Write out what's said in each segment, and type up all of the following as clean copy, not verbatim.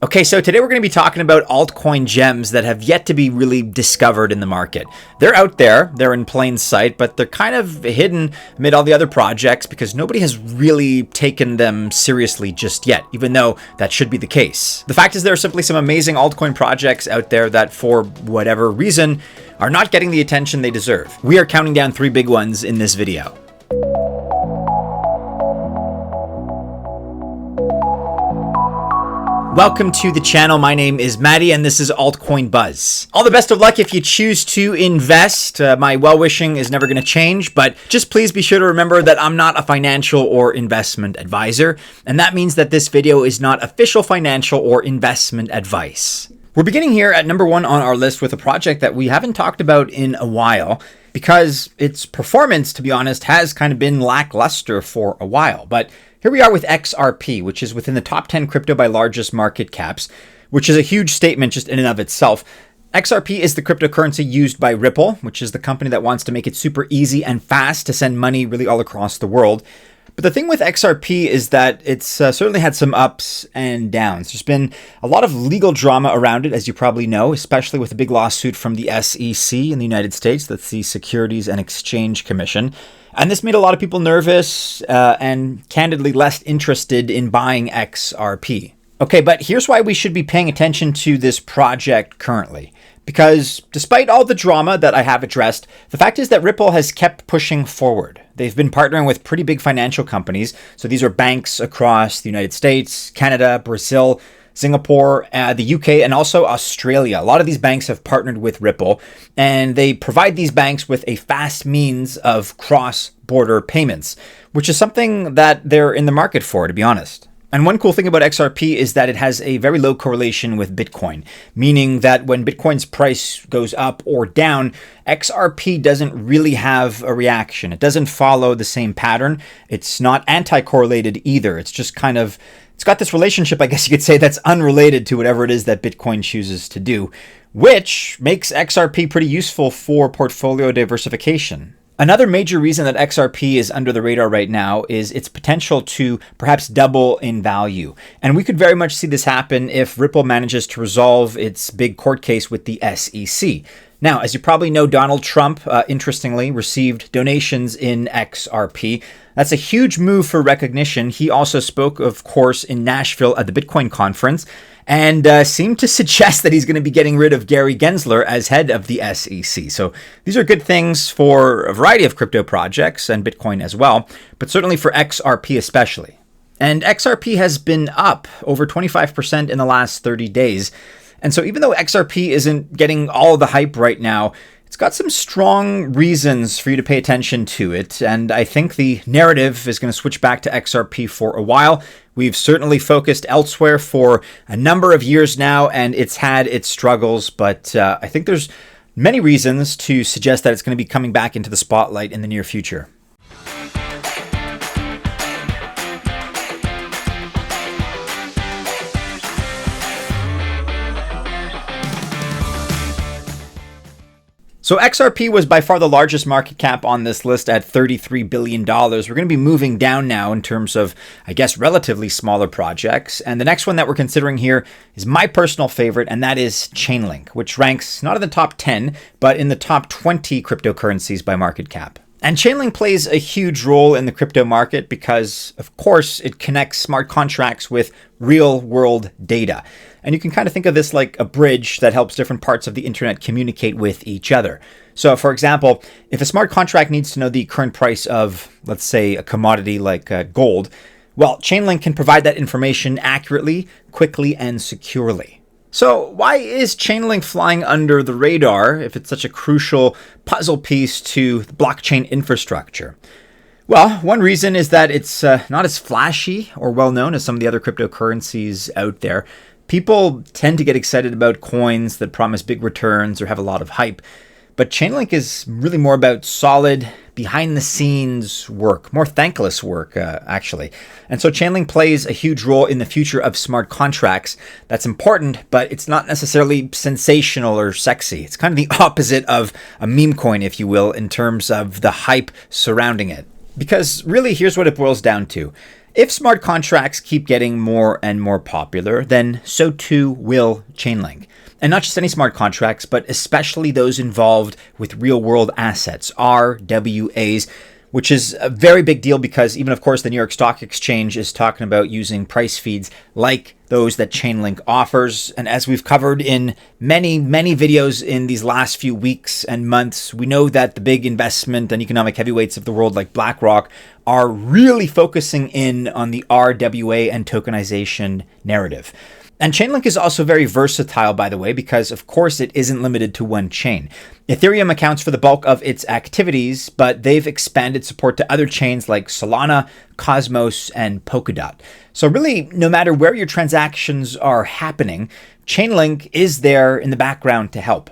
Okay, so today we're going to be talking about altcoin gems that have yet to be really discovered in the market. They're out there, they're in plain sight, but they're kind of hidden amid all the other projects because nobody has really taken them seriously just yet, even though that should be the case. The fact is there are simply some amazing altcoin projects out there that, for whatever reason, are not getting the attention they deserve. We are counting down 3 big ones in this video. Welcome to the channel. My name is Maddie and this is Altcoin Buzz. All the best of luck if you choose to invest. My well-wishing is never going to change, but just please be sure to remember that I'm not a financial or investment advisor, and that means that this video is not official financial or investment advice. We're beginning here at number 1 on our list with a project that we haven't talked about in a while because its performance, to be honest, has kind of been lackluster for a while, but here we are with XRP, which is within the top 10 crypto by largest market caps, which is a huge statement just in and of itself. XRP is the cryptocurrency used by Ripple, which is the company that wants to make it super easy and fast to send money really all across the world. But the thing with XRP is that it's certainly had some ups and downs. There's been a lot of legal drama around it, as you probably know, especially with a big lawsuit from the SEC in the United States. That's the Securities and Exchange Commission. And this made a lot of people nervous and candidly less interested in buying XRP. Okay, but here's why we should be paying attention to this project currently. Because despite all the drama that I have addressed, the fact is that Ripple has kept pushing forward. They've been partnering with pretty big financial companies. So these are banks across the United States, Canada, Brazil, Singapore, the UK, and also Australia. A lot of these banks have partnered with Ripple, and they provide these banks with a fast means of cross-border payments, which is something that they're in the market for, to be honest. And one cool thing about XRP is that it has a very low correlation with Bitcoin, meaning that when Bitcoin's price goes up or down, XRP doesn't really have a reaction. It doesn't follow the same pattern. It's not anti-correlated either. It's just kind of, it's got this relationship, I guess you could say, that's unrelated to whatever it is that Bitcoin chooses to do, which makes XRP pretty useful for portfolio diversification. Another major reason that XRP is under the radar right now is its potential to perhaps double in value. And we could very much see this happen if Ripple manages to resolve its big court case with the SEC. Now, as you probably know, Donald Trump, interestingly, received donations in XRP. That's a huge move for recognition. He also spoke, of course, in Nashville at the Bitcoin conference and seemed to suggest that he's going to be getting rid of Gary Gensler as head of the SEC. So these are good things for a variety of crypto projects and Bitcoin as well, but certainly for XRP especially. And XRP has been up over 25% in the last 30 days. And so even though XRP isn't getting all the hype right now, it's got some strong reasons for you to pay attention to it. And I think the narrative is going to switch back to XRP for a while. We've certainly focused elsewhere for a number of years now, and it's had its struggles. But I think there's many reasons to suggest that it's going to be coming back into the spotlight in the near future. So XRP was by far the largest market cap on this list at $33 billion. We're going to be moving down now in terms of, I guess, relatively smaller projects. And the next one that we're considering here is my personal favorite, and that is Chainlink, which ranks not in the top 10, but in the top 20 cryptocurrencies by market cap. And Chainlink plays a huge role in the crypto market because, of course, it connects smart contracts with real-world data. And you can kind of think of this like a bridge that helps different parts of the internet communicate with each other. So, for example, if a smart contract needs to know the current price of, let's say, a commodity like gold, well, Chainlink can provide that information accurately, quickly, and securely. So why is Chainlink flying under the radar if it's such a crucial puzzle piece to the blockchain infrastructure? Well, one reason is that it's not as flashy or well-known as some of the other cryptocurrencies out there. People tend to get excited about coins that promise big returns or have a lot of hype. But Chainlink is really more about solid, behind-the-scenes work, more thankless work, actually. And so Chainlink plays a huge role in the future of smart contracts. That's important, but it's not necessarily sensational or sexy. It's kind of the opposite of a meme coin, if you will, in terms of the hype surrounding it. Because really, here's what it boils down to. If smart contracts keep getting more and more popular, then so too will Chainlink. And not just any smart contracts, but especially those involved with real-world assets, RWAs, which is a very big deal because even, of course, the New York Stock Exchange is talking about using price feeds like those that Chainlink offers. And as we've covered in many videos in these last few weeks and months, we know that the big investment and economic heavyweights of the world like BlackRock are really focusing in on the RWA and tokenization narrative. And Chainlink is also very versatile, by the way, because of course it isn't limited to one chain. Ethereum accounts for the bulk of its activities, but they've expanded support to other chains like Solana, Cosmos, and Polkadot. So really, no matter where your transactions are happening, Chainlink is there in the background to help.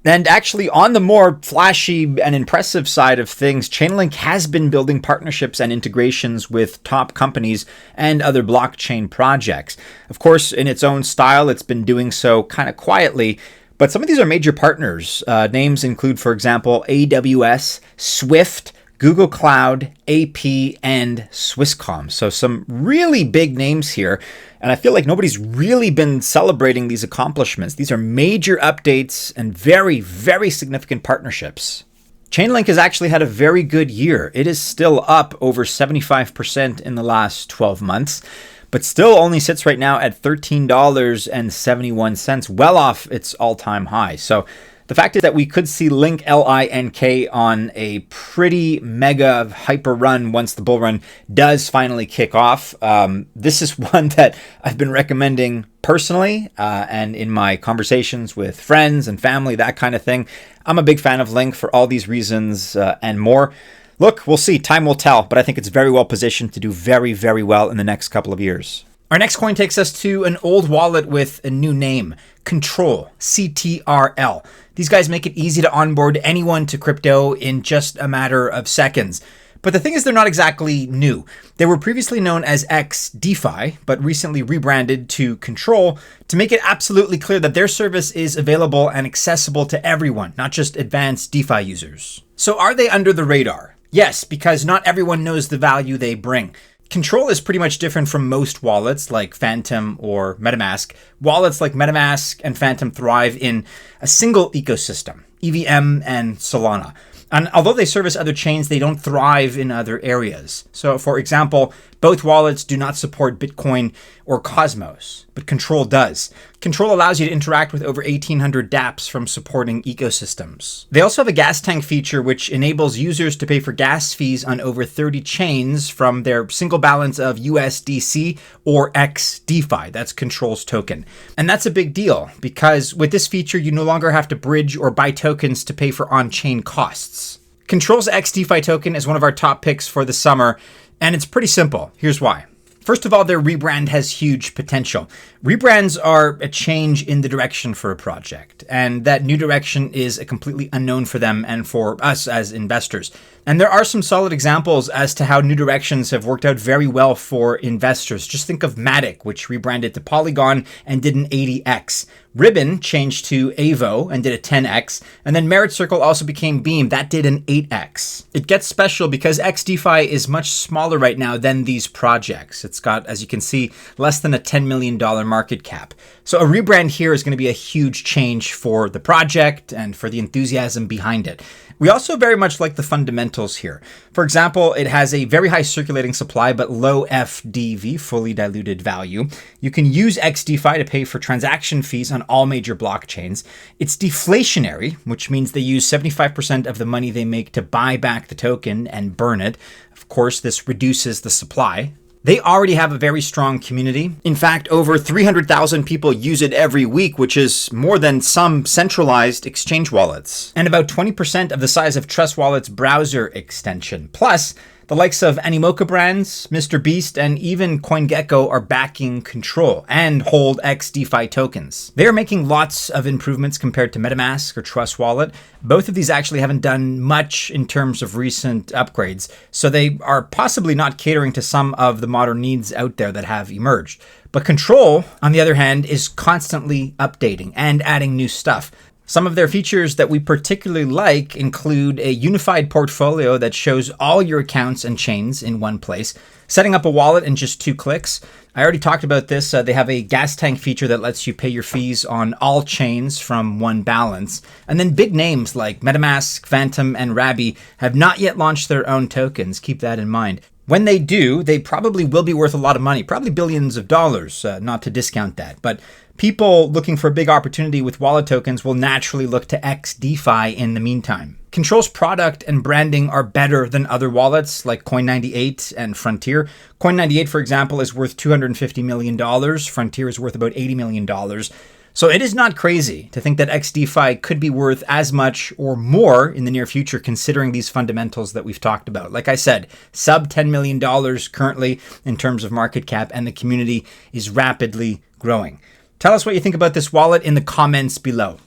And actually, on the more flashy and impressive side of things, Chainlink has been building partnerships and integrations with top companies and other blockchain projects. Of course, in its own style, it's been doing so kind of quietly, but some of these are major partners. Names include, for example, AWS, Swift, Google Cloud, AP, and Swisscom. So some really big names here. And I feel like nobody's really been celebrating these accomplishments. These are major updates and very, very significant partnerships. Chainlink has actually had a very good year. It is still up over 75% in the last 12 months, but still only sits right now at $13.71, well off its all-time high. So the fact is that we could see Link LINK on a pretty mega hyper run once the bull run does finally kick off. This is one that I've been recommending personally and in my conversations with friends and family, that kind of thing. I'm a big fan of Link for all these reasons and more. Look, we'll see. Time will tell, but I think it's very well positioned to do very, very well in the next couple of years. Our next coin takes us to an old wallet with a new name, Control, CTRL. These guys make it easy to onboard anyone to crypto in just a matter of seconds. But the thing is, they're not exactly new. They were previously known as XDeFi, but recently rebranded to Control to make it absolutely clear that their service is available and accessible to everyone, not just advanced DeFi users. So are they under the radar? Yes, because not everyone knows the value they bring. Control is pretty much different from most wallets like Phantom or MetaMask. Wallets like MetaMask and Phantom thrive in a single ecosystem, EVM and Solana. And although they service other chains, they don't thrive in other areas. So for example, both wallets do not support Bitcoin or Cosmos, but Control does. Control allows you to interact with over 1,800 dApps from supporting ecosystems. They also have a gas tank feature, which enables users to pay for gas fees on over 30 chains from their single balance of USDC or XDeFi. That's Control's token. And that's a big deal because with this feature, you no longer have to bridge or buy tokens to pay for on-chain costs. Control's XDeFi token is one of our top picks for the summer, and it's pretty simple. Here's why. First of all, their rebrand has huge potential. Rebrands are a change in the direction for a project, and that new direction is a completely unknown for them and for us as investors. And there are some solid examples as to how new directions have worked out very well for investors. Just think of Matic, which rebranded to Polygon and did an 80x. Ribbon changed to Avo and did a 10x. And then Merit Circle also became Beam. That did an 8x. It gets special because XDeFi is much smaller right now than these projects. It's got, as you can see, less than a $10 million market cap. So a rebrand here is going to be a huge change for the project and for the enthusiasm behind it. We also very much like the fundamentals here. For example, it has a very high circulating supply, but low FDV, fully diluted value. You can use XDeFi to pay for transaction fees on all major blockchains. It's deflationary, which means they use 75% of the money they make to buy back the token and burn it. Of course, this reduces the supply. They already have a very strong community. In fact, over 300,000 people use it every week, which is more than some centralized exchange wallets, and about 20% of the size of Trust Wallet's browser extension. Plus, the likes of Animoca brands, Mr. Beast, and even CoinGecko are backing Control and hold XDeFi tokens. They are making lots of improvements compared to MetaMask or Trust Wallet. Both of these actually haven't done much in terms of recent upgrades, so they are possibly not catering to some of the modern needs out there that have emerged. But Control, on the other hand, is constantly updating and adding new stuff. Some of their features that we particularly like include a unified portfolio that shows all your accounts and chains in one place, setting up a wallet in just 2 clicks. I already talked about this. They have a gas tank feature that lets you pay your fees on all chains from one balance. And then big names like MetaMask, Phantom, and Rabby have not yet launched their own tokens. Keep that in mind. When they do, they probably will be worth a lot of money, probably billions of dollars, not to discount that. But people looking for a big opportunity with wallet tokens will naturally look to XDeFi in the meantime. Control's product and branding are better than other wallets like Coin98 and Frontier. Coin98, for example, is worth $250 million. Frontier is worth about $80 million. So it is not crazy to think that XDeFi could be worth as much or more in the near future, considering these fundamentals that we've talked about. Like I said, sub $10 million currently in terms of market cap, and the community is rapidly growing. Tell us what you think about this wallet in the comments below.